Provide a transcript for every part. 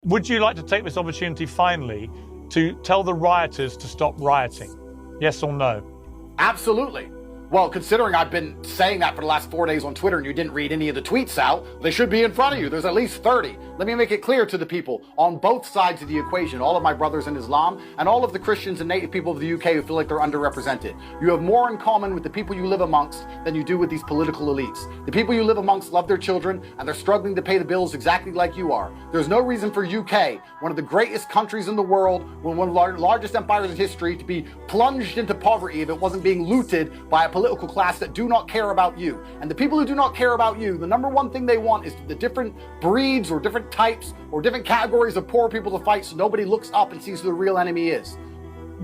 would you like to take this opportunity finally to tell the rioters to stop rioting? Yes or no? Absolutely. Well, considering I've been saying that for the last 4 days on Twitter and you didn't read any of the tweets out, they should be in front of you. There's at least 30. Let me make it clear to the people on both sides of the equation, all of my brothers in Islam and all of the Christians and native people of the UK who feel like they're underrepresented. You have more in common with the people you live amongst than you do with these political elites. The people you live amongst love their children and they're struggling to pay the bills exactly like you are. There's no reason for UK, one of the greatest countries in the world, one of the largest empires in history, to be plunged into poverty if it wasn't being looted by a political class that do not care about you. And the people who do not care about you, the number one thing they want is the different breeds or different types or different categories of poor people to fight so nobody looks up and sees who the real enemy is.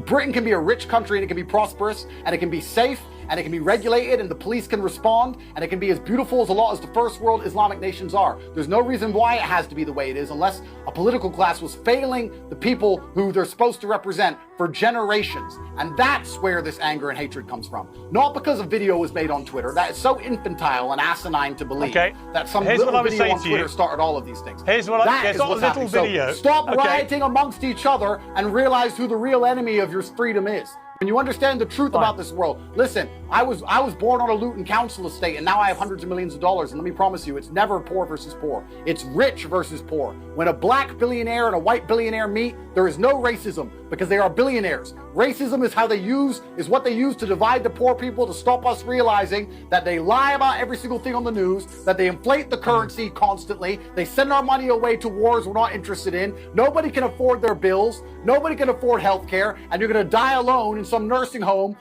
Britain can be a rich country and it can be prosperous and it can be safe and it can be regulated and the police can respond and it can be as beautiful as a lot as the first world Islamic nations are. There's no reason why it has to be the way it is unless a political class was failing the people who they're supposed to represent for generations. And that's where this anger and hatred comes from. Not because a video was made on Twitter. That is so infantile and asinine to believe that some little video on Twitter started all of these things. Here's what That is what's happening. So stop rioting amongst each other and realize who the real enemy of your freedom is. When you understand the truth about this world, listen, I was born on a Luton council estate and now I have hundreds of millions of dollars. And let me promise you, it's never poor versus poor. It's rich versus poor. When a black billionaire and a white billionaire meet, there is no racism because they are billionaires. Racism is what they use to divide the poor people, to stop us realizing that they lie about every single thing on the news, that they inflate the currency constantly, they send our money away to wars we're not interested in, nobody can afford their bills, nobody can afford health care, and you're gonna die alone in some nursing home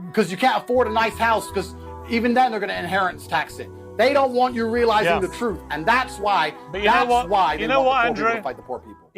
because you can't afford a nice house, because even then they're gonna inheritance tax it. They don't want you realizing the truth, and that's why, But you know what, they want the poor people to fight the poor people.